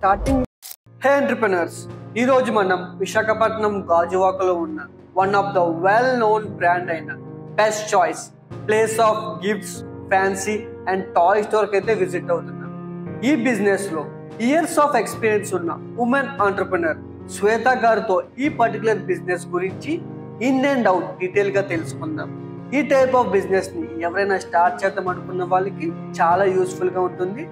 Starting హే entrepreneurs ఈ రోజు మనం విశాఖపట్నం గాజువాకలో ఉన్న one of the well known brand అయిన best choice place of gifts fancy and toy store కి అయితే విజిట్ అవుతున్నాం. ఈ బిజినెస్ లో ఇయర్స్ ఆఫ్ ఎక్స్పీరియన్స్ ఉన్న ఉమెన్ ఎంటర్‌ప్రెన్యూర్ శ్వేత గారితో ఈ పర్టికులర్ బిజినెస్ గురించి ఇన్ అండ్ అవుట్ డీటెయిల్ గా తెలుసుకుందాం. ఈ టైప్ ఆఫ్ బిజినెస్ ని ఎవరైనా స్టార్ట్ చేద్దాం అనుకున్న వాళ్ళకి చాలా యూస్ఫుల్ గా ఉంటుంది.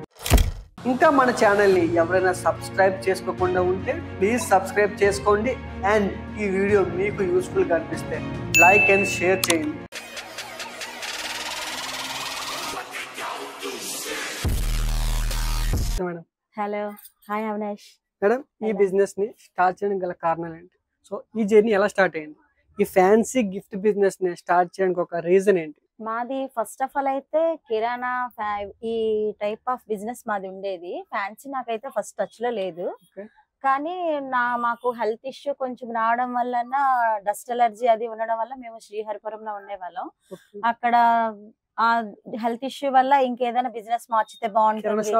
ఇంకా మన ఛానల్ని ఎవరైనా సబ్స్క్రైబ్ చేసుకోకుండా ఉంటే ప్లీజ్ సబ్స్క్రైబ్ చేసుకోండి అండ్ ఈ వీడియో మీకు యూస్ఫుల్గా అనిపిస్తే లైక్ అండ్ షేర్ చేయండి. Madam hello hi Avinash. Madam ఈ బిజినెస్ ని స్టార్ట్ చేయడానికి గల కారణాలు ఏంటి? సో ఈ జర్నీ ఎలా స్టార్ట్ అయింది? ఈ ఫ్యాన్సీ గిఫ్ట్ బిజినెస్ ని స్టార్ట్ చేయడానికి ఒక రీజన్ ఏంటి? మాది ఫస్ట్ ఆఫ్ ఆల్ అయితే కిరాణా ఈ టైప్ ఆఫ్ బిజినెస్ మాది ఉండేది. ఫ్యాన్సీ నాకైతే ఫస్ట్ టచ్ లో లేదు. కానీ మాకు హెల్త్ ఇష్యూ కొంచెం రావడం వల్ల డస్ట్ ఎలర్జీ అది ఉండడం వల్ల మేము శ్రీహరిపురంలో ఉండేవాళ్ళం. అక్కడ ఆ హెల్త్ ఇష్యూ వల్ల ఇంకేదైనా బిజినెస్ మార్చితే బాగుంటుంది.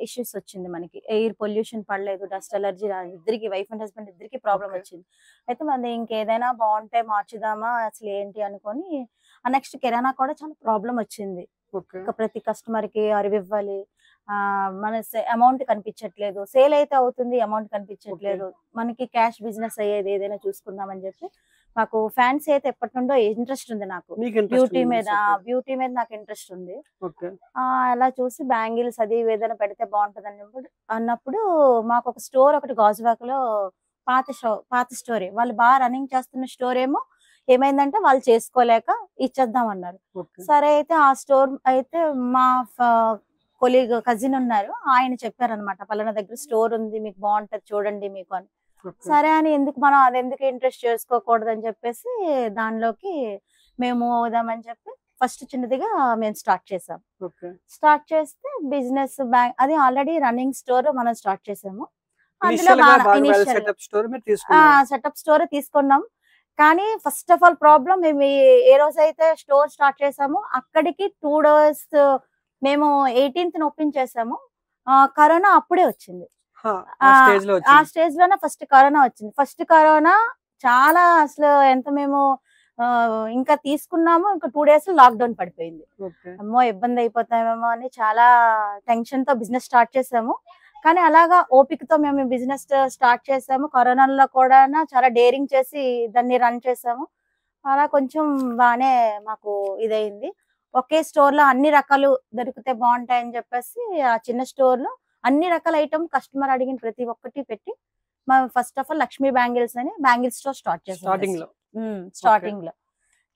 ఇష్యూస్ వచ్చింది మనకి. ఎయిర్ పొల్యూషన్ పడలేదు, డస్ట్ ఎలర్జీ ఇద్దరికి వైఫ్ అండ్ హస్బెండ్ ఇద్దరికి ప్రాబ్లం వచ్చింది. అయితే మరి ఇంకేదైనా బాగుంటే మార్చుదామా అసలు ఏంటి అనుకొని నెక్స్ట్ కిరాణా కూడా చాలా ప్రాబ్లం వచ్చింది. ప్రతి కస్టమర్ కి అరువు ఇవ్వాలి, మన అమౌంట్ కనిపించట్లేదు, సేల్ అయితే అవుతుంది అమౌంట్ కనిపించట్లేదు, మనకి క్యాష్ బిజినెస్ అయ్యేది ఏదైనా చూసుకుందాం అని చెప్పి మాకు ఫ్యాన్సీ అయితే ఎప్పటి నుండో ఇంట్రెస్ట్ ఉంది. నాకు బ్యూటీ మీద నాకు ఇంట్రెస్ట్ ఉంది. అలా చూసి బ్యాంగిల్స్ అది ఏదైనా పెడితే బాగుంటది అన్నప్పుడు మాకు ఒక స్టోర్ ఒకటి గాజువాకలో పాత స్టోరీ వాళ్ళు బాగా రన్నింగ్ చేస్తున్న స్టోర్ ఏమైందంటే వాళ్ళు చేసుకోలేక ఇచ్చేద్దాం అన్నారు. సరే అయితే ఆ స్టోర్ అయితే మా కొలీగ్ కజిన్ ఉన్నారు, ఆయన చెప్పారనమాట పలానా దగ్గర స్టోర్ ఉంది మీకు బాగుంటది చూడండి మీకు అని. సరే అని ఎందుకు మనం అది ఎందుకు ఇంట్రెస్ట్ చేసుకోకూడదు అని చెప్పేసి దానిలోకి మేము అవుదామని చెప్పి ఫస్ట్ చిన్నదిగా మేము స్టార్ట్ చేసాం. స్టార్ట్ చేస్తే బిజినెస్ అది ఆల్రెడీ రన్నింగ్ స్టోర్ మనం స్టార్ట్ చేసాము. అందులో సెటప్ స్టోర్ తీసుకున్నాం. కానీ ఫస్ట్ ఆఫ్ ఆల్ ప్రాబ్లం మేము ఏ రోజైతే స్టోర్ స్టార్ట్ చేసామో అక్కడికి 2 days మేము 18th ఓపెన్ చేసాము. కరోనా అప్పుడే వచ్చింది. ఆ స్టేజ్ లోనే ఫస్ట్ కరోనా వచ్చింది. ఫస్ట్ కరోనా చాలా అసలు ఎంత మేము ఇంకా తీసుకున్నాము, ఇంకా 2 days లాక్ డౌన్ పడిపోయింది. అమ్మో ఇబ్బంది అయిపోతామేమో అని చాలా టెన్షన్ తో బిజినెస్ స్టార్ట్ చేసాము. కానీ అలాగా ఓపికతో మేము బిజినెస్ స్టార్ట్ చేసాము. కరోనాలో కూడా చాలా డేరింగ్ చేసి దాన్ని రన్ చేసాము. అలా కొంచెం బాగానే మాకు ఇదైంది. ఒకే స్టోర్ లో అన్ని రకాలు దొరికితే బాగుంటాయని చెప్పేసి ఆ చిన్న స్టోర్ లో అన్ని రకాల ఐటమ్ కస్టమర్ అడిగిన ప్రతి ఒక్కటి పెట్టి first of all Lakshmi bangles అని బ్యాంగిల్స్ స్టోర్ స్టార్ట్ చేసాం స్టార్టింగ్ లో.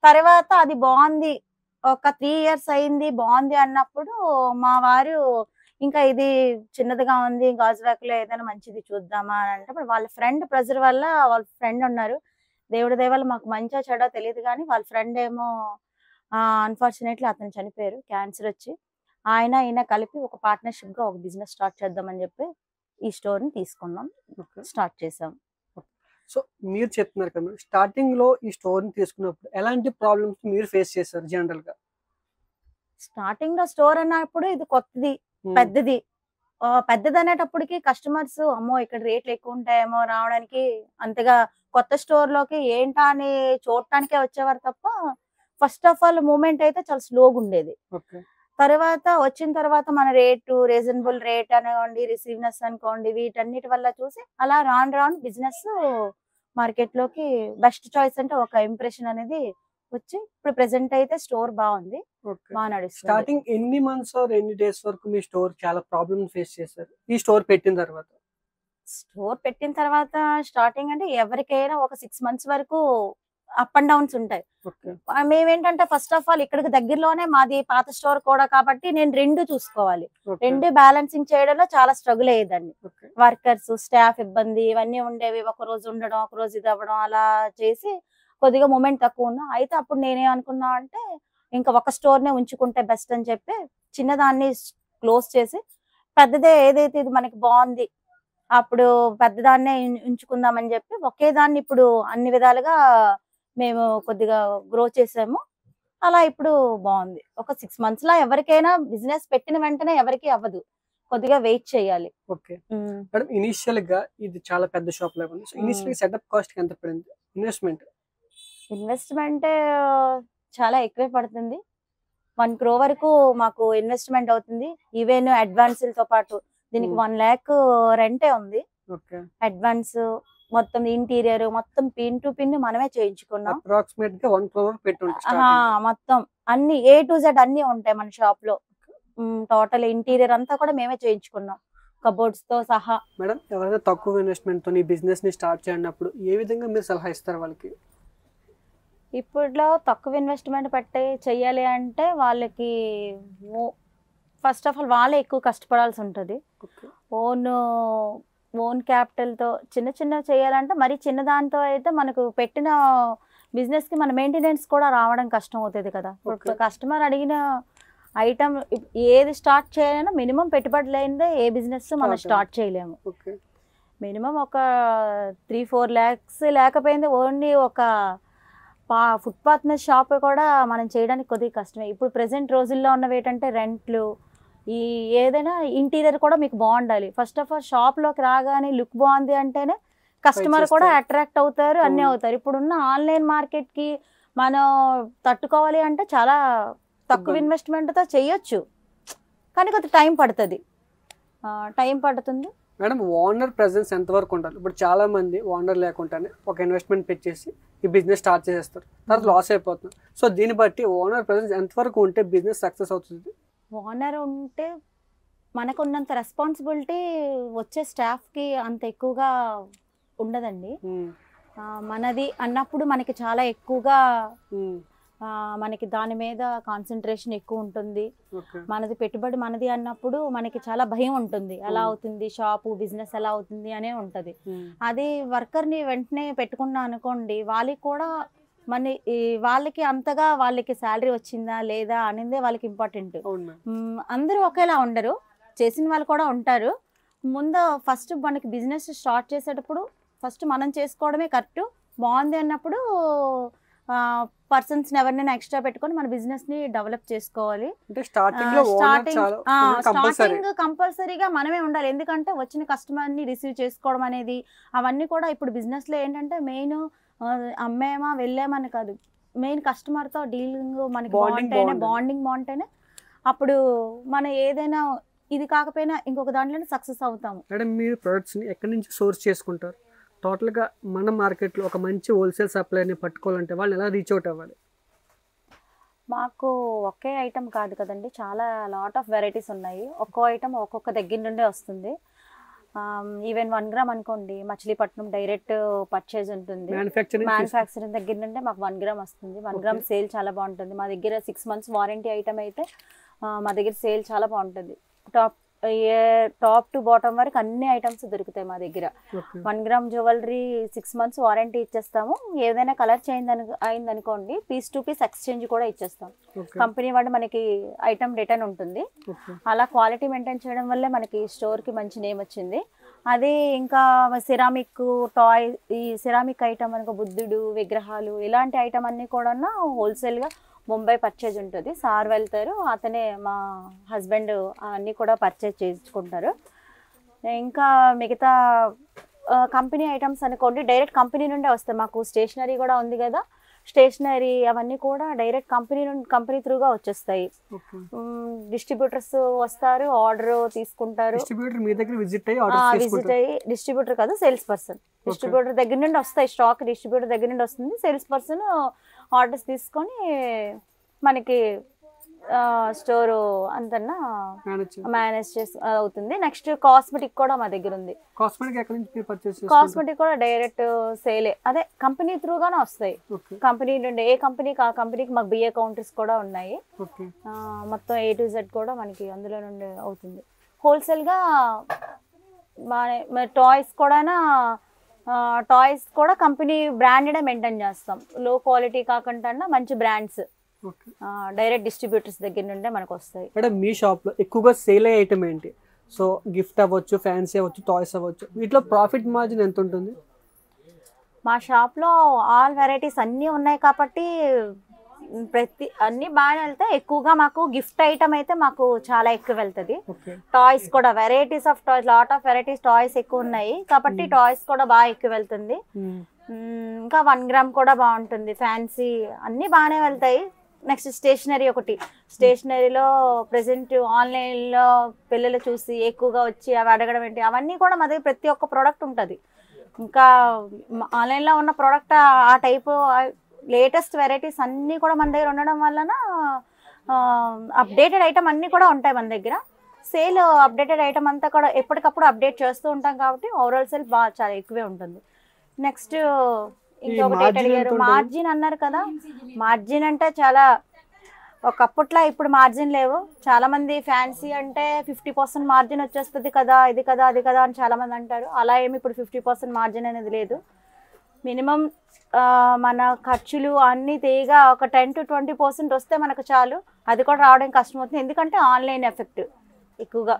తర్వాత అది బాగుంది, ఒక 3 years అయింది బాగుంది అన్నప్పుడు మా వారు ఇంకా ఇది చిన్నదిగా ఉంది గాజువాక్ లో ఏదైనా మంచిది చూద్దామా అని అంటే వాళ్ళ ఫ్రెండ్ ప్రెజర్ వల్ల వాళ్ళ ఫ్రెండ్ ఉన్నారు, దేవుడి దేవాలు మాకు మంచిగా చెడో తెలియదు కానీ వాళ్ళ ఫ్రెండ్ ఏమో అన్ఫార్చునేట్లీ అతను చనిపోయారు, క్యాన్సర్ వచ్చి. ఈయన కలిపి ఒక పార్ట్నర్షిప్ గా ఒక బిజినెస్ స్టార్ట్ చేద్దామని చెప్పి ఈ స్టోర్ ని తీసుకున్నాం, స్టార్ట్ చేసాం. సో మీరు చెప్తున్నారు కదా స్టార్టింగ్ లో ఈ స్టోర్ ని తీసుకున్నప్పుడు ఎలాంటి ప్రాబ్లమ్స్ మీరు ఫేస్ చేశారు? జనరల్ గా స్టార్టింగ్ లో స్టోర్ అన్నప్పుడు ఇది కొత్తది పెద్దది అనేటప్పటికి కస్టమర్స్ అమ్మో ఇక్కడ రేట్లు ఎక్కువ ఉంటాయేమో రావడానికి, అంతగా కొత్త స్టోర్ లోకి ఏంటా అని చూడటానికే వచ్చేవారు తప్ప ఫస్ట్ ఆఫ్ ఆల్ మూమెంట్ అయితే చాలా స్లోగా ఉండేది. తర్వాత వచ్చిన తర్వాత మన రేటు రీజనబుల్ రేట్ అనుకోండి, రిసీవ్నెస్ అనుకోండి, వీటన్నిటి వల్ల చూసి అలా రాను బిజినెస్ మార్కెట్ లోకి బెస్ట్ చాయిస్ అంటే ఒక ఇంప్రెషన్ అనేది వచ్చి ఇప్పుడు ప్రెసెంట్ అయితే స్టోర్ బాగుంది, బాగా నడుస్తుంది. స్టార్టింగ్ ఎన్ని మంత్స్ ఆర్ ఎన్ని డేస్ వరకు మీ స్టోర్ చాలా ప్రాబ్లమ్ ఫేస్ చేశారు ఈ స్టోర్ పెట్టిన తర్వాత? స్టార్టింగ్ అంటే ఎవరికైనా ఒక 6 months వరకు అప్ అండ్ డౌన్స్ ఉంటాయి. మేమేంటంటే ఫస్ట్ ఆఫ్ ఆల్ ఇక్కడికి దగ్గరలోనే మాది పాత స్టోర్ కూడా కాబట్టి నేను 2 చూసుకోవాలి, 2 బ్యాలెన్సింగ్ చేయడంలో చాలా స్ట్రగుల్ అయ్యేదాన్ని. వర్కర్స్ స్టాఫ్ ఇబ్బంది ఇవన్నీ ఉండేవి, ఒక రోజు ఉండడం ఒక రోజు ఇది అవ్వడం అలా చేసి కొద్దిగా మూమెంట్ తక్కువ ఉన్నా. అయితే అప్పుడు నేనేమనుకున్నా అంటే ఇంకా ఒక స్టోర్ నే ఉంచుకుంటే బెస్ట్ అని చెప్పి చిన్నదాన్ని క్లోజ్ చేసి పెద్దదే ఏదైతే ఇది మనకి బాగుంది అప్పుడు పెద్దదాన్నే ఉంచుకుందామని చెప్పి ఒకే దాన్ని ఇప్పుడు అన్ని విధాలుగా మేము కొద్దిగా గ్రో చేసాము. అలా ఇప్పుడు బాగుంది. ఒక 6 months లా ఎవరికైనా బిజినెస్ పెట్టిన వెంటనే ఎవరికి అవ్వదు. కొద్దిగా వెయిట్ చేయాలి. ఓకే మేడం, ఇనిషియల్ గా ఇది చాలా పెద్ద షాప్ లాగా ఉంది. సో ఇనిషియల్ సెటప్ కాస్ట్ ఎంత పడింది ఇన్వెస్ట్మెంట్? ఇన్వెస్ట్మెంట్ చాలా ఎక్కువే పడుతుంది. 1 crore వరకు మాకు ఇన్వెస్ట్మెంట్ అవుతుంది. ఈవెన్ అడ్వాన్స్లతో పాటు దీనికి 1 lakh రెంటే ఉంది. ఓకే, అడ్వాన్స్ మొత్తం ఇంటీరియర్ మొత్తం పిన్ టు పిన్ మనమే చేయించుకున్నాం. అప్రాక్సిమేట్ గా 1 crore పెట్టి మొత్తం అన్ని A to Z అన్ని ఉంటాయి మన షాప్ లో. టోటల్ ఇంటీరియర్ అంతా కూడా మేమే చేయించుకున్నాం కబోర్డ్స్ తో సహా. మేడం, ఎవరైతే తక్కువ ఇన్వెస్ట్మెంట్ తో ఈ బిజినెస్ ని స్టార్ట్ చేయనప్పుడు ఏ విధంగా మీరు సలహా ఇస్తారు వాళ్ళకి? ఇప్పుడులో తక్కువ ఇన్వెస్ట్మెంట్ పెట్టి చెయ్యాలి అంటే వాళ్ళకి ఫస్ట్ ఆఫ్ ఆల్ వాళ్ళే ఎక్కువ కష్టపడాల్సి ఉంటుంది. ఓన్ క్యాపిటల్తో చిన్న చిన్న చేయాలంటే మరి చిన్న దాంతో అయితే మనకు పెట్టిన బిజినెస్కి మన మెయింటెనెన్స్ కూడా రావడం కష్టం అవుతుంది కదా. ఇప్పుడు కస్టమర్ అడిగిన ఐటమ్ ఏది స్టార్ట్ చేయాలన్నా మినిమం పెట్టుబడి లేనిదే ఏ బిజినెస్ మనం స్టార్ట్ చేయలేము. మినిమం ఒక 3-4 lakhs లేకపోయింది ఓన్లీ ఒక ఫుట్పాత్ మీద షాప్ కూడా మనం చేయడానికి కొద్దిగా కష్టమే. ఇప్పుడు ప్రెసెంట్ రోజుల్లో ఉన్నవి ఏంటంటే రెంట్లు, ఈ ఏదైనా ఇంటీరియర్ కూడా మీకు బాగుండాలి. ఫస్ట్ ఆఫ్ ఆల్ షాప్లోకి రాగానే లుక్ బాగుంది అంటేనే కస్టమర్ కూడా అట్రాక్ట్ అవుతారు, అన్నీ అవుతారు. ఇప్పుడున్న ఆన్లైన్ మార్కెట్కి మనం తట్టుకోవాలి అంటే చాలా తక్కువ ఇన్వెస్ట్మెంట్తో చేయొచ్చు, కానీ కొంచెం టైం పడుతుంది. మేడం, ఓనర్ ప్రెసెన్స్ ఎంతవరకు ఉండాలి? ఇప్పుడు చాలా మంది ఓనర్ లేకుండానే ఒక ఇన్వెస్ట్మెంట్ పెట్టేసి ఈ బిజినెస్ స్టార్ట్ చేసేస్తారు, తర్వాత లాస్ అయిపోతున్నారు. సో దీన్ని బట్టి ఓనర్ ప్రెసెన్స్ ఎంతవరకు ఉంటే బిజినెస్ సక్సెస్ అవుతుంది? ఓనర్ ఉంటే మనకు ఉన్నంత రెస్పాన్సిబిలిటీ వచ్చే స్టాఫ్కి అంత ఎక్కువగా ఉండదండి. మనది అన్నప్పుడు మనకి చాలా ఎక్కువగా మనకి దాని మీద కాన్సన్ట్రేషన్ ఎక్కువ ఉంటుంది. మనది పెట్టుబడి మనది అన్నప్పుడు మనకి చాలా భయం ఉంటుంది, ఎలా అవుతుంది షాపు బిజినెస్ ఎలా అవుతుంది అనే ఉంటుంది. అది వర్కర్ని వెంటనే పెట్టుకున్నా అనుకోండి, వాళ్ళకి కూడా వాళ్ళకి అంతగా వాళ్ళకి శాలరీ వచ్చిందా లేదా అనేది వాళ్ళకి ఇంపార్టెంట్. అందరూ ఒకేలా ఉండరు, చేసిన వాళ్ళు కూడా ఉంటారు. ముందు ఫస్ట్ మనకి బిజినెస్ స్టార్ట్ చేసేటప్పుడు ఫస్ట్ మనం చేసుకోవడమే కరెక్ట్. బాగుంది అన్నప్పుడు పర్సన్స్ ఎవరినైనా ఎక్స్ట్రా పెట్టుకొని మన బిజినెస్ ని డెవలప్ చేసుకోవాలి. స్టార్టింగ్ కంపల్సరీగా మనమే ఉండాలి, ఎందుకంటే వచ్చిన కస్టమర్ ని రిసీవ్ చేసుకోవడం అనేది అవన్నీ కూడా ఇప్పుడు బిజినెస్ లో ఏంటంటే మెయిన్ అమ్మేమా వెళ్ళామని కాదు, మెయిన్ కస్టమర్ తో డీలింగ్ మనకి బాండింగ్ బాగుంటేనే అప్పుడు మనం ఏదైనా ఇది కాకపోయినా ఇంకొక దాంట్లో సక్సెస్ అవుతాము. మేడం, మీరు ప్రొడక్ట్స్ ని ఎక్కడి నుంచి సోర్స్ చేసుకుంటారు? టోటల్గా మన మార్కెట్లో ఒక మంచి హోల్సేల్ సప్లైని పట్టుకోవాలంటే వాళ్ళు ఎలా రీచ్ అవుట్ అవ్వాలి? మాకు ఒకే ఐటమ్ కాదు కదండి, చాలా లాట్ ఆఫ్ వెరైటీస్ ఉన్నాయి. ఒక్కో ఐటమ్ ఒక్కొక్క దగ్గర నుండే వస్తుంది. ఈవెన్ 1 gram అనుకోండి, మచిలీపట్నం డైరెక్ట్ పర్చేజ్ ఉంటుంది. మ్యానుఫ్యాక్చరింగ్ దగ్గర నుండే మాకు 1 gram వస్తుంది. 1 gram సేల్ చాలా బాగుంటుంది. మా దగ్గర 6 months వారంటీ ఐటమ్ అయితే మా దగ్గర సేల్ చాలా బాగుంటుంది. టాప్ టు బాటమ్ వరకు అన్ని ఐటమ్స్ దొరుకుతాయి మా దగ్గర. 1 gram జ్యువెలరీ 6 months వారంటీ ఇచ్చేస్తాము. ఏదైనా కలర్ చేంజ్ అయింది అనుకోండి, పీస్ టు పీస్ ఎక్స్చేంజ్ కూడా ఇచ్చేస్తాం. కంపెనీ వాడు మనకి ఐటమ్ రిటర్న్ ఉంటుంది. అలా క్వాలిటీ మెయింటైన్ చేయడం వల్లే మనకి స్టోర్ కి మంచి నేమ్ వచ్చింది. అది ఇంకా సిరామిక్ ఈ సిరామిక్ ఐటమ్ అనుకో, బుద్ధుడు విగ్రహాలు ఇలాంటి ఐటమ్ అన్ని కూడా హోల్సేల్ గా ముంబై పర్చేజ్ ఉంటుంది. సార్ వెళ్తారు, అతనే మా హస్బెండ్ అన్నీ కూడా పర్చేజ్ చేసుకుంటారు. ఇంకా మిగతా కంపెనీ ఐటమ్స్ అనుకోండి, డైరెక్ట్ కంపెనీ నుండే వస్తాయి. మాకు స్టేషనరీ కూడా ఉంది కదా, స్టేషనరీ అవన్నీ కూడా డైరెక్ట్ కంపెనీ త్రూగా వచ్చేస్తాయి. డిస్ట్రిబ్యూటర్స్ వస్తారు, ఆర్డర్ తీసుకుంటారు. విజిట్ అయ్యి డిస్ట్రిబ్యూటర్ కాదు, సేల్స్ పర్సన్. డిస్ట్రిబ్యూటర్ దగ్గర నుండి వస్తాయి స్టాక్, డిస్ట్రిబ్యూటర్ దగ్గర నుండి వస్తుంది. సేల్స్ పర్సన్ ఆర్డర్స్ తీసుకొని మనకి స్టోర్ అంతన్నా మేనేజ్ చేసి అవుతుంది. నెక్స్ట్ కాస్మెటిక్ కూడా మా దగ్గర ఉంది. కాస్మెటిక్ కూడా డైరెక్ట్ సేలే, అదే కంపెనీ త్రూగానే వస్తాయి. కంపెనీ నుండి ఏ కంపెనీకి ఆ కంపెనీకి మాకు బిఏ కౌంటర్స్ కూడా ఉన్నాయి. మొత్తం A to Z కూడా మనకి అందులో నుండి అవుతుంది. హోల్సేల్ గా టాయ్స్ కూడా కంపెనీ బ్రాండెడ్ మెయింటైన్ చేస్తాం. లో క్వాలిటీ కాకుండా మంచి బ్రాండ్స్ డైరెక్ట్ డిస్ట్రిబ్యూటర్స్ దగ్గర నుండే మనకు వస్తాయి. మేడం, మీ షాప్ లో ఎక్కువగా సేల్ అయ్యే ఐటమ్ ఏంటి? సో గిఫ్ట్ అవ్వచ్చు, ఫ్యాన్సీ అవ్వచ్చు, టాయ్స్ అవ్వచ్చు, వీటిలో ప్రాఫిట్ మార్జిన్ ఎంత ఉంటుంది? మా షాప్ లో ఆల్ వెరైటీస్ అన్నీ ఉన్నాయి కాబట్టి ప్రతి అన్ని బాగానే వెళ్తాయి. ఎక్కువగా మాకు గిఫ్ట్ ఐటమ్ అయితే మాకు చాలా ఎక్కువ వెళ్తుంది. ఓకే. టాయ్స్ కూడా varieties of toys, lot of varieties toys ఎక్కువ ఉన్నాయి కాబట్టి టాయ్స్ కూడా బాగా ఎక్కువ వెళ్తుంది. ఇంకా 1 గ్రామ్ కూడా బాగుంటుంది. ఫ్యాన్సీ అన్ని బాగానే వెళ్తాయి. నెక్స్ట్ స్టేషనరీ ఒకటి. స్టేషనరీలో ప్రెసెంట్ ఆన్లైన్లో పిల్లలు చూసి ఎక్కువగా వచ్చి అవి అడగడం ఏంటి, అవన్నీ కూడా మా దగ్గర ప్రతి ఒక్క ప్రోడక్ట్ ఉంటుంది. ఇంకా ఆన్లైన్లో ఉన్న ప్రోడక్ట్ ఆ టైపు లేటెస్ట్ వెరైటీస్ అన్నీ కూడా మన దగ్గర ఉండడం వలన అప్డేటెడ్ ఐటమ్ అన్నీ కూడా ఉంటాయి మన దగ్గర. సేల్ అప్డేటెడ్ ఐటమ్ అంతా కూడా ఎప్పటికప్పుడు అప్డేట్ చేస్తూ ఉంటాం కాబట్టి ఓవరాల్ సేల్ బాగా చాలా ఎక్కువే ఉంటుంది. నెక్స్ట్ ఇంకొకటి అడిగారు మార్జిన్ అన్నారు కదా. మార్జిన్ అంటే చాలా ఒకప్పట్లో ఇప్పుడు మార్జిన్ లేవు. చాలా మంది ఫ్యాన్సీ అంటే 50% మార్జిన్ వచ్చేస్తుంది కదా, ఇది కదా అది కదా అని చాలా మంది అంటారు. అలా ఏమి ఇప్పుడు 50% మార్జిన్ అనేది లేదు. మినిమం మన ఖర్చులు అన్నీ తీయగా ఒక 10 to 20% వస్తే మనకు చాలు. అది కూడా రావడం కష్టం అవుతుంది ఎందుకంటే ఆన్లైన్ ఎఫెక్ట్ ఎక్కువగా.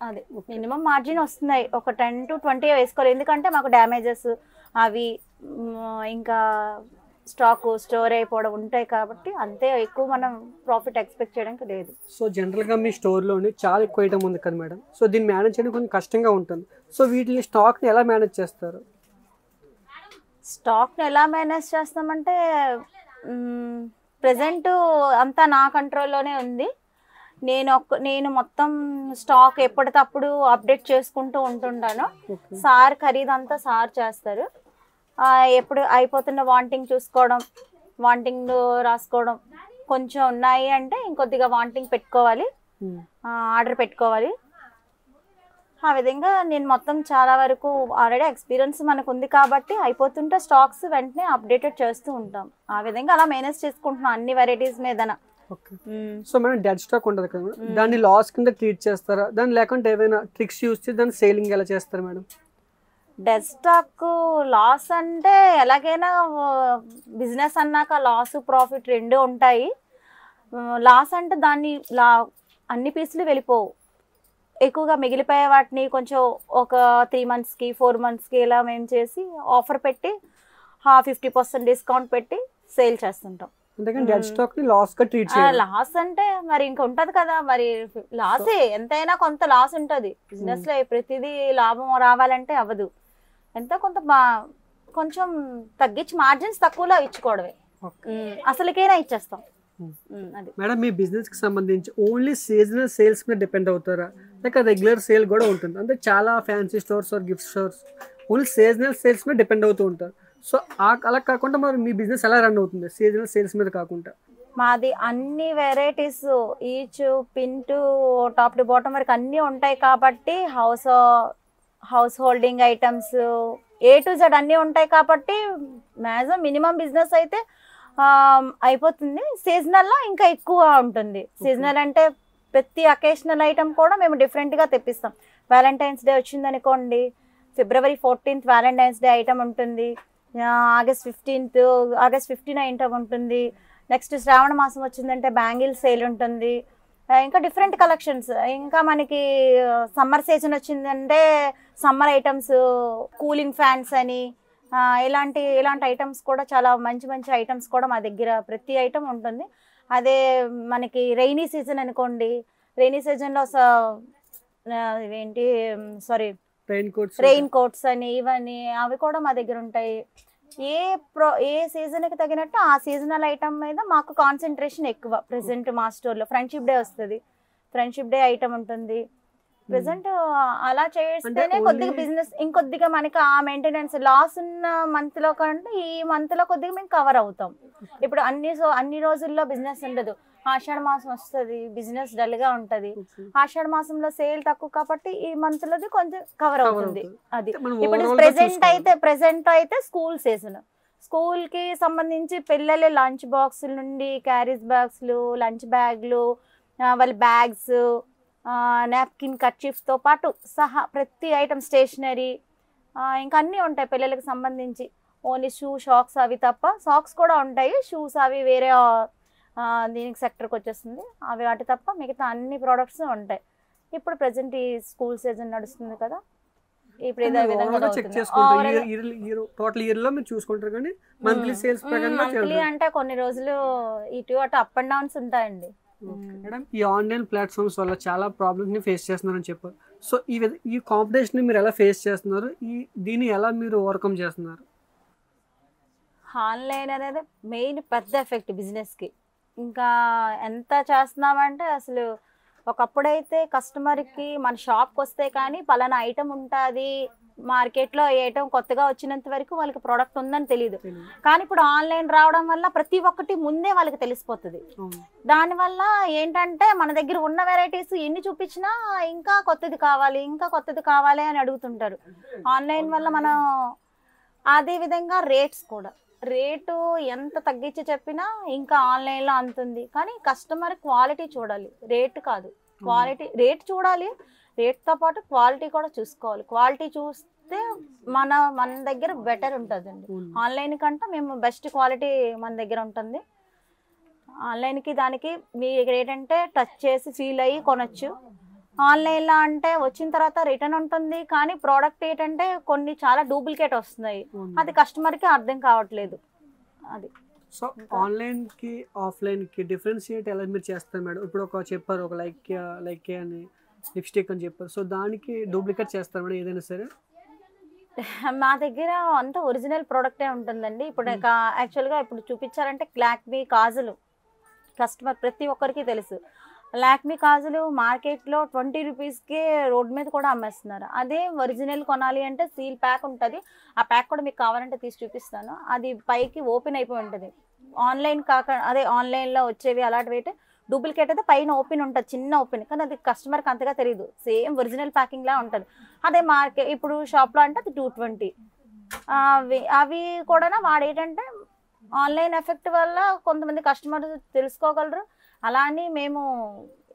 అదే మినిమం మార్జిన్ వస్తున్నాయి, ఒక 10 to 20 వేసుకోవాలి. ఎందుకంటే మాకు డ్యామేజెస్ అవి ఇంకా స్టోర్ అయిపోవడం ఉంటాయి కాబట్టి అంతే ఎక్కువ మనం ప్రాఫిట్ ఎక్స్పెక్ట్ చేయడానికి లేదు. సో జనరల్గా మీ స్టోర్లోని చాలా ఎక్కువ ఐటమ్ ఉంది కదా మేడం, సో దీన్ని మేనేజ్ చేయడం కొంచెం కష్టంగా ఉంటుంది. సో వీటిని స్టాక్ని ఎలా మేనేజ్ చేస్తారు? స్టాక్ని ఎలా మేనేజ్ చేస్తామంటే ప్రజెంట్ అంతా నా కంట్రోల్లోనే ఉంది. నేను మొత్తం స్టాక్ ఎప్పటికప్పుడు అప్డేట్ చేసుకుంటూ ఉంటుంటాను. సార్ ఖరీదంతా సార్ చేస్తారు. ఎప్పుడు అయిపోతున్న వాంటింగ్ చూసుకోవడం, వాంటింగ్ రాసుకోవడం, కొంచెం ఉన్నాయి అంటే ఇంకొద్దిగా వాంటింగ్ పెట్టుకోవాలి, ఆర్డర్ పెట్టుకోవాలి. ఆ విధంగా నేను మొత్తం చాలా వరకు ఆల్రెడీ ఎక్స్పీరియన్స్ మనకు ఉంది కాబట్టి అయిపోతుంటే స్టాక్స్ వెంటనే అప్డేటెడ్ చేస్తూ ఉంటాం. ఆ విధంగా అలా మేనేజ్ చేసుకుంటున్నాం అన్ని వెరైటీస్ మీదన. ఓకే. సో మనం డెడ్ స్టాక్ ఉంటుంది కదా, దాన్ని లాస్ కింద ట్రీట్ చేస్తారా, దాన్ని లేకుంటే ఏమైనా ట్రిక్స్ యూస్ చేసి దాన్ని సేలింగ్ ఎలా చేస్తారు మేడం? డెడ్ స్టాక్ లాస్ అంటే ఎలాగైనా బిజినెస్ అన్నాక లాస్ ప్రాఫిట్ రెండు ఉంటాయి. లాస్ అంటే దాన్ని అన్ని పీసులు వెళ్ళిపోవు. ఎక్కువగా మిగిలిపోయే వాటిని కొంచెం ఒక 3 monthsకి 4 monthsకి ఇలా మేము చేసి ఆఫర్ పెట్టి 50% డిస్కౌంట్ పెట్టి సేల్ చేస్తుంటాం. లాస్ అంటే మరి ఇంక ఉంటది కదా, మరి లాసే ఎంతైనా కొంత లాస్ ఉంటది బిజినెస్ లో. ప్రతిదీ లాభం రావాలంటే అవ్వదు. ఎంతో కొంత కొంచెం తగ్గించి మార్జిన్స్ తక్కువలో ఇచ్చుకోవడమే, అసలుకైనా ఇచ్చేస్తాం. మేడం మీ బిజినెస్ కి సంబంధించి ఓన్లీ సీజనల్ సేల్స్ మీద డిపెండ్ అవుతారా, లేక రెగ్యులర్ సేల్ కూడా ఉంటుంది? అంటే చాలా fancy stores gift stores only seasonal sales మీద డిపెండ్ అవుతూ ఉంటారు. సో అలా కాకుండా మరి మీ బిజినెస్ ఎలా రన్ అవుతుంది సీజనల్ సేల్స్ మీద కాకుండా? మాది అన్ని varieties each pin to top to bottom వరకు అన్నీ ఉంటాయి కాబట్టి house holding items A to Z అన్నీ ఉంటాయి కాబట్టి మ్యాక్సిమం మినిమం బిజినెస్ అయితే అయిపోతుంది. సీజనల్లో ఇంకా ఎక్కువ ఉంటుంది. సీజనల్ అంటే ప్రతి అకేషనల్ ఐటమ్ కూడా మేము డిఫరెంట్గా తెప్పిస్తాం. వ్యాలంటైన్స్ డే వచ్చిందనుకోండి, February 14th Valentine's day item ఉంటుంది, August 15 ఐటమ్ ఉంటుంది. నెక్స్ట్ శ్రావణ మాసం వచ్చిందంటే బ్యాంగిల్ సేల్ ఉంటుంది. ఇంకా డిఫరెంట్ కలెక్షన్స్. ఇంకా మనకి సమ్మర్ సీజన్ వచ్చిందంటే సమ్మర్ ఐటమ్స్, కూలింగ్ ఫ్యాన్స్ అని ఇలాంటి ఐటమ్స్ కూడా చాలా మంచి ఐటమ్స్ కూడా మా దగ్గర ప్రతి ఐటమ్ ఉంటుంది. అదే మనకి రైనీ సీజన్ అనుకోండి, రైనీ సీజన్లో రెయిన్ కోట్స్ అని ఇవన్నీ అవి కూడా మా దగ్గర ఉంటాయి. ఏ సీజన్కి తగినట్టు ఆ సీజనల్ ఐటమ్ మీద మాకు కాన్సన్ట్రేషన్ ఎక్కువ. ప్రెసెంట్ మా స్టోర్లో ఫ్రెండ్షిప్ డే వస్తుంది, ఫ్రెండ్షిప్ డే ఐటమ్ ఉంటుంది. ప్రెసెంట్ అలా చేస్తేనే కొద్దిగా బిజినెస్ ఇంకొద్దిగా మనకి ఆ మెయింటెనెన్స్ లాస్ ఉన్న మంత్ లో కంటే ఈ మంత్ లో కొద్దిగా మేము కవర్ అవుతాం. ఇప్పుడు అన్ని రోజుల్లో బిజినెస్ ఉండదు. ఆషాఢ మాసం వస్తుంది, బిజినెస్ డల్ గా ఉంటది. ఆషాఢ మాసంలో సేల్ తక్కువ కాబట్టి ఈ మంత్ లోది కొంచెం కవర్ అవుతుంది. అది ఇప్పుడు ప్రెసెంట్ అయితే స్కూల్ సీజన్. స్కూల్ కి సంబంధించి పిల్లల లంచ్ బాక్సుల నుండి క్యారేజ్ బాక్స్లు, లంచ్ బ్యాగ్లు, వాళ్ళ బ్యాగ్స్, నాప్కిన్ కర్చీఫ్స్తో పాటు సహా ప్రతి ఐటమ్, స్టేషనరీ ఇంకా అన్నీ ఉంటాయి పిల్లలకి సంబంధించి. ఓన్లీ షాక్స్ అవి తప్ప, సాక్స్ కూడా ఉంటాయి, షూస్ అవి వేరే దీనికి సెక్టర్కి వచ్చేస్తుంది. అవి వాటి తప్ప మిగతా అన్ని ప్రోడక్ట్స్ ఉంటాయి. ఇప్పుడు ప్రజెంట్ ఈ స్కూల్ సీజన్ నడుస్తుంది కదా. ఇప్పుడు ఇదే విధంగా చెక్ అవుతుంది. చేసుకుంటారు టోటల్ ఇయర్ లో మీరు చూసుకుంటారు కానీ మంత్లీ సేల్స్ ప్రకారం మంత్లీ అంటే కొన్ని రోజులు ఇటు అటు అప్ అండ్ డౌన్స్ ఉంటాయండి. మేడం ఈ ఆన్లైన్ ప్లాట్ఫామ్స్ వల్ల చాలా ప్రాబ్లమ్స్ ని ఫేస్ చేస్తున్నారని చెప్పారు. సో ఈ కాంపిటీషన్ మీరు ఎలా ఫేస్ చేస్తున్నారు, దీన్ని ఎలా మీరు ఓవర్కమ్ చేస్తున్నారు? ఆన్లైన్ అనేది మెయిన్ పెద్ద ఎఫెక్ట్ బిజినెస్ కి. ఇంకా ఎంత చేస్తున్నామంటే అసలు ఒకప్పుడైతే కస్టమర్ కి మన షాప్కి వస్తే కానీ పలానా ఐటమ్ ఉంటుంది మార్కెట్లో, ఏ ఐటమ్ కొత్తగా వచ్చినంత వరకు వాళ్ళకి ప్రోడక్ట్ ఉందని తెలియదు. కానీ ఇప్పుడు ఆన్లైన్ రావడం వల్ల ప్రతి ఒక్కటి ముందే వాళ్ళకి తెలిసిపోతుంది. దానివల్ల ఏంటంటే మన దగ్గర ఉన్న వెరైటీస్ ఎన్ని చూపించినా ఇంకా కొత్తది కావాలి, ఇంకా కొత్తది కావాలి అని అడుగుతుంటారు. ఆన్లైన్ వల్ల మనం అదే విధంగా రేట్స్ కూడా, రేటు ఎంత తగ్గించి చెప్పినా ఇంకా ఆన్లైన్లో అంతుంది. కానీ కస్టమర్ క్వాలిటీ చూడాలి, రేట్ కాదు. క్వాలిటీ, రేట్ చూడాలి, రేట్తో పాటు క్వాలిటీ కూడా చూసుకోవాలి. క్వాలిటీ చూస్తే మన దగ్గర బెటర్ ఉంటుందండి. ఆన్లైన్ కంటే మేము బెస్ట్ క్వాలిటీ మన దగ్గర ఉంటుంది. ఆన్లైన్కి దానికి మీరు ఏంటంటే టచ్ చేసి ఫీల్ అయ్యి కొనొచ్చు. ఆన్లైన్లో అంటే వచ్చిన తర్వాత రిటర్న్ ఉంటుంది, కానీ ప్రోడక్ట్ ఏంటంటే కొన్ని చాలా డూప్లికేట్ వస్తున్నాయి, అది కస్టమర్కి అర్థం కావట్లేదు. అది సో ఆన్లైన్ కి ఆఫ్లైన్ కి డిఫరెన్షియేట్ ఎలా మీరు చేస్తారు మేడం? ఇప్పుడు ఒక చెప్పారు, ఒక లైక్ అని లిప్స్టిక్ అని చెప్పారు. సో దానికి డూప్లికేట్ చేస్తారు మేడం ఏదైనా సరే? మా దగ్గర అంతా ఒరిజినల్ ప్రోడక్టే ఉంటుందండి. ఇప్పుడు యాక్చువల్గా ఇప్పుడు చూపించారంటే లాక్మీ కాజులు కస్టమర్ ప్రతి ఒక్కరికి తెలుసు. లాక్మీ కాజులు మార్కెట్లో 20 రూపీస్కే రోడ్ మీద కూడా అమ్మేస్తున్నారు. అదే ఒరిజినల్ కొనాలి అంటే సీల్ ప్యాక్ ఉంటుంది. ఆ ప్యాక్ కూడా మీకు కావాలంటే తీసి చూపిస్తాను. అది పైకి ఓపెన్ అయిపోయి ఉంటుంది. ఆన్లైన్ అదే ఆన్లైన్లో వచ్చేవి అలాంటివి అయితే డూప్లికేట్ అయితే పైన ఓపెన్ ఉంటుంది, చిన్న ఓపెన్, కానీ అది కస్టమర్కి అంతగా తెలియదు. సేమ్ ఒరిజినల్ ప్యాకింగ్లా ఉంటుంది. అదే ఇప్పుడు షాప్లో అంటే అది 220. అవి కూడా వాడేంటంటే ఆన్లైన్ ఎఫెక్ట్ వల్ల కొంతమంది కస్టమర్ తెలుసుకోగలరు. అలా అని మేము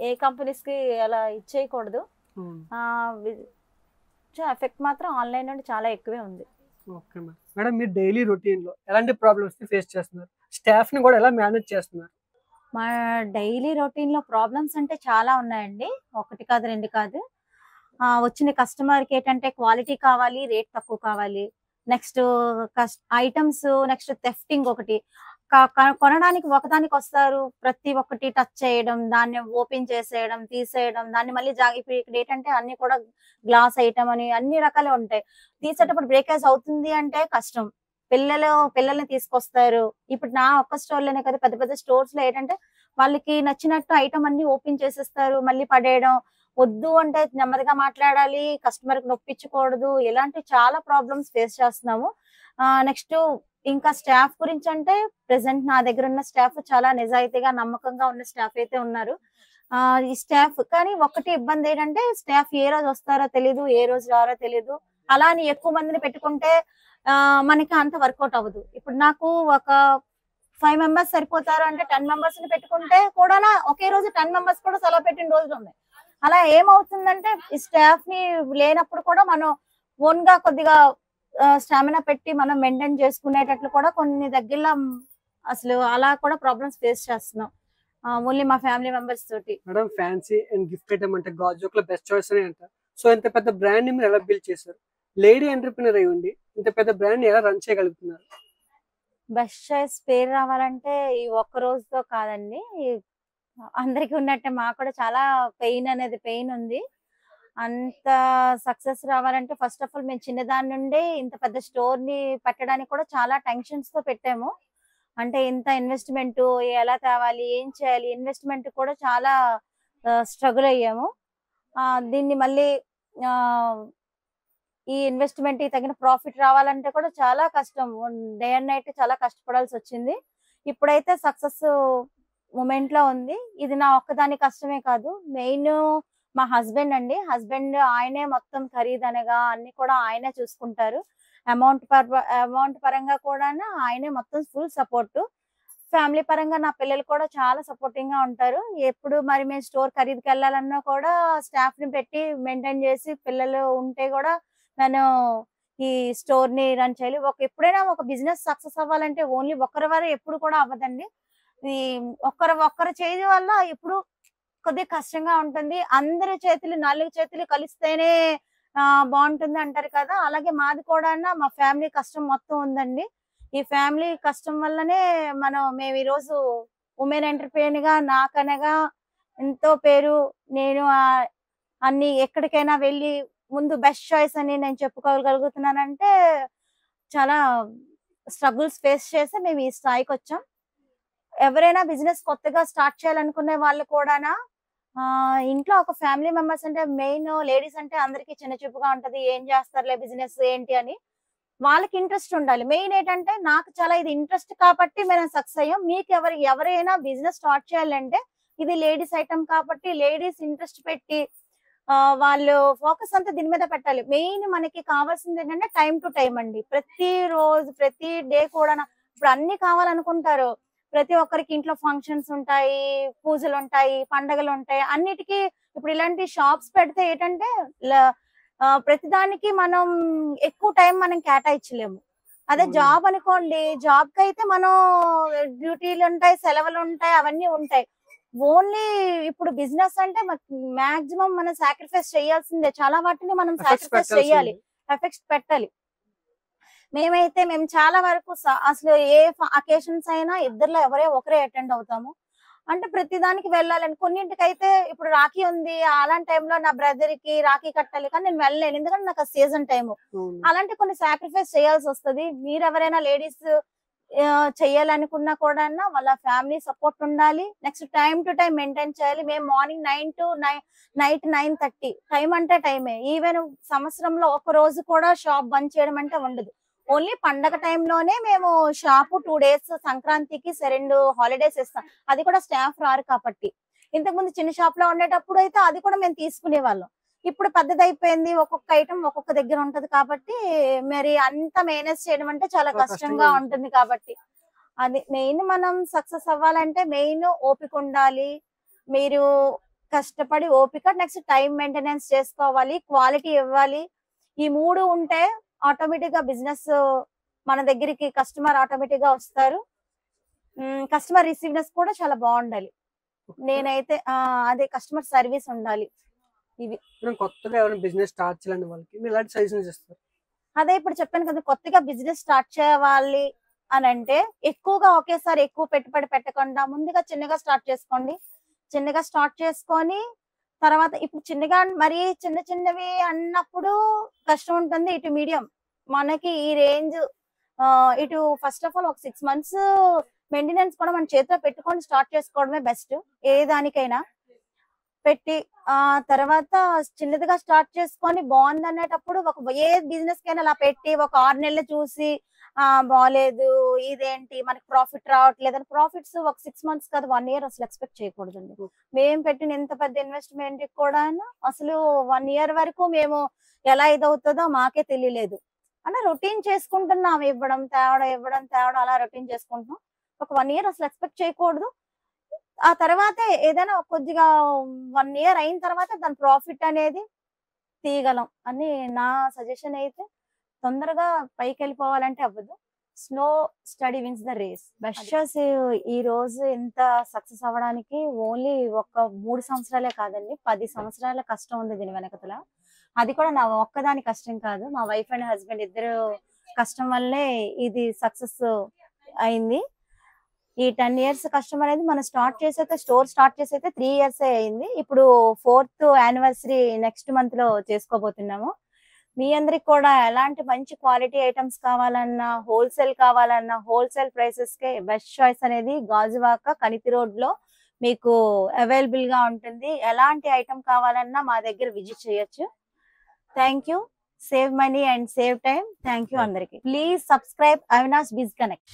ఏ కంపెనీస్కి అలా ఇచ్చేయకూడదు. ఎఫెక్ట్ మాత్రం ఆన్లైన్ నుండి చాలా ఎక్కువే ఉంది. ఓకే మేడం, మీరు డైలీ రొటీన్లో ఎలాంటి ప్రాబ్లమ్స్ ఫేస్ చేస్తున్నారు? స్టాఫ్ని కూడా ఎలా మేనేజ్ చేస్తున్నారు? మా డైలీ రొటీన్లో ప్రాబ్లమ్స్ అంటే చాలా ఉన్నాయండి. ఒకటి కాదు, రెండు కాదు. వచ్చిన కస్టమర్కి ఏంటంటే క్వాలిటీ కావాలి, రేట్ తక్కువ కావాలి. నెక్స్ట్ ఐటమ్స్, నెక్స్ట్ థెఫ్టింగ్ ఒకటి. కొనడానికి ఒకదానికి వస్తారు, ప్రతి ఒక్కటి టచ్ చేయడం, దాన్ని ఓపెన్ చేసేయడం, తీసేయడం, దాన్ని మళ్ళీ ఇప్పుడు ఇక్కడ ఏంటంటే అన్ని కూడా గ్లాస్ ఐటమ్ అని అన్ని రకాలు ఉంటాయి. తీసేటప్పుడు బ్రేకేజ్ అవుతుంది అంటే కష్టం. పిల్లల్ని తీసుకొస్తారు. ఇప్పుడు నా ఒక్క స్టోర్ లోనే కదా, పెద్ద పెద్ద స్టోర్స్ లో ఏంటంటే వాళ్ళకి నచ్చినట్టు ఐటమ్ అన్ని ఓపెన్ చేసేస్తారు, మళ్ళీ పడేయడం. వద్దు అంటే నెమ్మదిగా మాట్లాడాలి, కస్టమర్ కి నొప్పించకూడదు. ఇలాంటి చాలా ప్రాబ్లమ్స్ ఫేస్ చేస్తున్నాము. నెక్స్ట్ ఇంకా స్టాఫ్ గురించి అంటే ప్రెసెంట్ నా దగ్గర ఉన్న స్టాఫ్ చాలా నిజాయితీగా నమ్మకంగా ఉన్న స్టాఫ్ అయితే ఉన్నారు. ఈ స్టాఫ్ కానీ ఒకటి ఇబ్బంది ఏంటంటే స్టాఫ్ ఏ రోజు వస్తారో తెలీదు, ఏ రోజు రారో తెలీదు. అలా అని ఎక్కువ మందిని పెట్టుకుంటే మనకి అంత వర్కౌట్ అవ్వదు. ఇప్పుడు నాకు ఒక 5 మెంబర్స్ సరిపోతారు అంటే 10 మెంబర్స్ ని పెట్టుకుంటే కూడా ఒకే రోజు 10 మెంబర్స్ కూడా సెలవు పెట్టిన రోజులు ఉన్నాయి. అలా ఏమవుతుందంటే ఈ స్టాఫ్ ని లేనప్పుడు కూడా మనం ఓన్ గా కొద్దిగా స్టామినా పెట్టి మనం మెయింటైన్ చేసుకునేటట్లు కూడా కొన్ని దగ్గరలో అసలు అలా కూడా ప్రాబ్లమ్స్ ఫేస్ చేస్తున్నాం ఓన్లీ మా ఫ్యామిలీ మెంబర్స్ తోటి. Madam, fancy and gift item అంటే గాజువాక లో బెస్ట్ చాయిస్ అని అంటారు. సో ఇంత పెద్ద బ్రాండ్ ని మీరు ఎలా బిల్డ్ చేశారు? లేడీ ఎంటర్‌ప్రెన్యూర్ అయి ఉండి ఇంత పెద్ద బ్రాండ్ ని ఎలా రన్ చేయగలుగుతున్నారు? బెస్ట్ చాయిస్ పేరు రావాలంటే ఈ ఒక్క రోజుతో కాదండి, అందరికీ ఉన్నట్టే మాకు కూడా చాలా పెయిన్ ఉంది. అంత సక్సెస్ రావాలంటే ఫస్ట్ ఆఫ్ ఆల్ మేము చిన్నదాని నుండి ఇంత పెద్ద స్టోర్ ని పెట్టడానికి కూడా చాలా టెన్షన్స్ తో పెట్టాము. అంటే ఇంత ఇన్వెస్ట్మెంట్ ఎలా తేవాలి, ఏం చేయాలి, ఇన్వెస్ట్మెంట్ కూడా చాలా స్ట్రగుల్ అయ్యాము. దీన్ని మళ్ళీ ఈ ఇన్వెస్ట్మెంట్ తగిన ప్రాఫిట్ రావాలంటే కూడా చాలా కష్టం. డే అండ్ నైట్ చాలా కష్టపడాల్సి వచ్చింది. ఇప్పుడైతే సక్సెస్ మూమెంట్ లో ఉంది. ఇది నా ఒక్కదాని కష్టమే కాదు, మెయిన్ మా హస్బెండ్ అండి. హస్బెండ్ ఆయనే మొత్తం ఖరీదనగా అన్ని కూడా ఆయనే చూసుకుంటారు. అమౌంట్ పరంగా కూడా ఆయనే మొత్తం ఫుల్ సపోర్ట్. ఫ్యామిలీ పరంగా నా పిల్లలు కూడా చాలా సపోర్టింగ్ గా ఉంటారు. ఎప్పుడు మరి మేము స్టోర్ ఖరీదుకి వెళ్ళాలన్నా కూడా స్టాఫ్ ని పెట్టి మెయింటైన్ చేసి, పిల్లలు ఉంటే కూడా నేను ఈ స్టోర్ ని రన్ చేయాలి. ఎప్పుడైనా ఒక బిజినెస్ సక్సెస్ అవ్వాలంటే ఓన్లీ ఒక్కరి వారే ఎప్పుడు కూడా అవ్వదండి. ఈ ఒక్కరి చేతి వల్ల ఎప్పుడు కొద్దిగా కష్టంగా ఉంటుంది. అందరి చేతులు 4 చేతులు కలిస్తేనే బాగుంటుంది అంటారు కదా, అలాగే మాది కూడా మా ఫ్యామిలీ కష్టం మొత్తం ఉందండి. ఈ ఫ్యామిలీ కష్టం వల్లనే మేము ఈరోజు ఉమెన్ ఎంటర్‌ప్రెన్యూర్ గా నాకనగా ఎంతో పేరు. నేను అన్ని ఎక్కడికైనా వెళ్ళి ముందు బెస్ట్ చాయిస్ అని నేను చెప్పుకోగలుగుతున్నానంటే చాలా స్ట్రగుల్స్ ఫేస్ చేసి మేము ఈ స్థాయికొచ్చాం. ఎవరైనా బిజినెస్ కొత్తగా స్టార్ట్ చేయాలనుకునే వాళ్ళు కూడానా ఇంట్లో ఒక ఫ్యామిలీ మెంబర్స్ అంటే మెయిన్ లేడీస్ అంటే అందరికి చిన్న చూపుగా ఉంటది. ఏం చేస్తారులే బిజినెస్ ఏంటి అని. వాళ్ళకి ఇంట్రెస్ట్ ఉండాలి. మెయిన్ ఏంటంటే నాకు చాలా ఇది ఇంట్రెస్ట్ కాబట్టి మేము సక్సెస్ అయ్యాం. మీకు ఎవరైనా బిజినెస్ స్టార్ట్ చేయాలంటే ఇది లేడీస్ ఐటమ్ కాబట్టి లేడీస్ ఇంట్రెస్ట్ పెట్టి వాళ్ళు ఫోకస్ అంతా దీని మీద పెట్టాలి. మెయిన్ మనకి కావాల్సింది ఏంటంటే టైం టు టైం అండి. ప్రతి రోజు ప్రతి డే కూడా ఇప్పుడు అన్ని కావాలనుకుంటారు. ప్రతి ఒక్కరికి ఇంట్లో ఫంక్షన్స్ ఉంటాయి, పూజలు ఉంటాయి, పండగలు ఉంటాయి. అన్నిటికీ ఇప్పుడు ఇలాంటి షాప్స్ పెడితే ఏంటంటే ప్రతిదానికి మనం ఎక్కువ టైం మనం కేటాయించలేము. అదే జాబ్ అనుకోండి, జాబ్ కి అయితే మనం డ్యూటీలు ఉంటాయి, సెలవులు ఉంటాయి, అవన్నీ ఉంటాయి. ఓన్లీ ఇప్పుడు బిజినెస్ అంటే మాక్సిమం మనం సాక్రిఫైస్ చేయాల్సిందే. చాలా వాటిని మనం సాక్రిఫైస్ చేయాలి, ఎఫెక్ట్స్ పెట్టాలి. మేము చాలా వరకు అసలు ఏ అకేషన్స్ అయినా ఇద్దరులో ఎవరో ఒకరే అటెండ్ అవుతాము. అంటే ప్రతి దానికి వెళ్ళాలని. కొన్నింటికైతే ఇప్పుడు రాఖీ ఉంది, అలాంటి టైంలో నా బ్రదర్ కి రాఖీ కట్టాలి కానీ నేను వెళ్ళలేను, ఎందుకంటే నాకు సీజన్ టైం. అలాంటి కొన్ని సాక్రిఫైస్ చేయాల్సి వస్తుంది. మీరు ఎవరైనా లేడీస్ చెయ్యాలనుకున్నా కూడా వాళ్ళ ఫ్యామిలీ సపోర్ట్ ఉండాలి. Next time to time maintain చేయాలి. మేము మార్నింగ్ 9 to నైట్ 9:30 టైం అంటే టైమే. ఈవెన్ సంవత్సరంలో ఒక రోజు కూడా షాప్ బంద్ చేయడం అంటే ఉండదు. ఓన్లీ పండగ టైంలోనే మేము షాపు 2 days సంక్రాంతికి 2 హాలిడేస్ ఇస్తాం. అది కూడా స్టాఫ్ రారు కాబట్టి. ఇంతకుముందు చిన్న షాప్ లో ఉండేటప్పుడు అయితే అది కూడా మేము తీసుకునే వాళ్ళం. ఇప్పుడు పెద్దదైపోయింది, ఒక్కొక్క ఐటమ్ ఒక్కొక్క దగ్గర ఉంటది కాబట్టి మరి అంత మేనేజ్ చేయడం అంటే చాలా కష్టంగా ఉంటుంది కాబట్టి అది మెయిన్. మనం సక్సెస్ అవ్వాలంటే మెయిన్ ఓపిక ఉండాలి. మీరు కష్టపడి ఓపిక, నెక్స్ట్ టైం మెయింటెనెన్స్ చేసుకోవాలి, క్వాలిటీ ఇవ్వాలి. ఈ 3 ఉంటే ఆటోమేటిక్ గా బిజినెస్ మన దగ్గరికి కస్టమర్ ఆటోమేటిక్ గా వస్తారు. కస్టమర్ రిసీవ్నెస్ కూడా చాలా బాగుండాలి. నేనైతే అదే కస్టమర్ సర్వీస్ ఉండాలి. ఇవి కొత్తగా ఎవరైనా బిజినెస్ స్టార్ట్ చేయాలని వాళ్ళకి మీరు ఎలాంటి సజెషన్స్ ఇస్తారు? అదే ఇప్పుడు చెప్పాను కదా, కొత్తగా బిజినెస్ స్టార్ట్ చేయాలి అని అంటే ఎక్కువగా ఒకేసారి ఎక్కువ పెట్టుబడి పెట్టకుండా ముందుగా చిన్నగా స్టార్ట్ చేసుకోండి. చిన్నగా స్టార్ట్ చేసుకొని తర్వాత ఇప్పుడు చిన్నగా మరి చిన్నవి అన్నప్పుడు కష్టం ఉంటుంది. ఇటు మీడియం మనకి ఈ రేంజ్ ఇటు ఫస్ట్ ఆఫ్ ఆల్ ఒక 6 months మెయింటెనెన్స్ కూడా మన చేతిలో పెట్టుకొని స్టార్ట్ చేసుకోవడమే బెస్ట్. ఏ దానికైనా పెట్టి తర్వాత చిన్నదిగా స్టార్ట్ చేసుకొని బాగుంది అనేటప్పుడు ఏ బిజినెస్ కైనా అలా పెట్టి ఒక 6 నెలలు చూసి బాగాలేదు ఇదేంటి మనకి ప్రాఫిట్ రావట్లేదు అని ప్రాఫిట్స్ ఒక 6 months కాదు 1 year అసలు ఎక్స్పెక్ట్ చేయకూడదండి. మేము పెట్టిన ఎంత పెద్ద ఇన్వెస్ట్మెంట్ కూడా అసలు 1 year వరకు మేము ఎలా ఇదవుతుందో మాకే తెలియలేదు. అంటే రొటీన్ చేసుకుంటున్నాం, ఇవ్వడం తేవడం అలా రొటీన్ చేసుకుంటున్నాం. ఒక 1 year అసలు ఎక్స్పెక్ట్ చేయకూడదు. ఆ తర్వాత ఏదైనా కొద్దిగా 1 year అయిన తర్వాత దాని ప్రాఫిట్ అనేది తీయగలం అని నా సజెషన్. అయితే తొందరగా పైకి వెళ్ళిపోవాలంటే అవ్వదు. Slow study wins the race. Best ఈ రోజు ఎంత సక్సెస్ అవ్వడానికి ఓన్లీ ఒక 3 సంవత్సరాలే కాదండి, 10 సంవత్సరాల కష్టం ఉంది దీని వెనకతల. అది కూడా నా ఒక్కదాని కష్టం కాదు, మా వైఫ్ అండ్ హస్బెండ్ ఇద్దరు కష్టం వల్లే ఇది సక్సెస్ అయింది. ఈ 10 years కష్టం అనేది మనం స్టోర్ స్టార్ట్ చేసి 3 years అయింది. ఇప్పుడు 4th anniversary నెక్స్ట్ మంత్ లో చేసుకోబోతున్నాము. మీ అందరికి కూడా ఎలాంటి మంచి క్వాలిటీ ఐటమ్స్ కావాలన్నా, హోల్సేల్ ప్రైసెస్ కే బెస్ట్ చాయిస్ అనేది గాజువాక కనితి రోడ్ లో మీకు అవైలబుల్ గా ఉంటుంది. ఎలాంటి ఐటమ్ కావాలన్నా మా దగ్గర విజిట్ చేయొచ్చు. Thank you. Save money and save time. Thank you అందరికి. Please subscribe Avinash biz connect.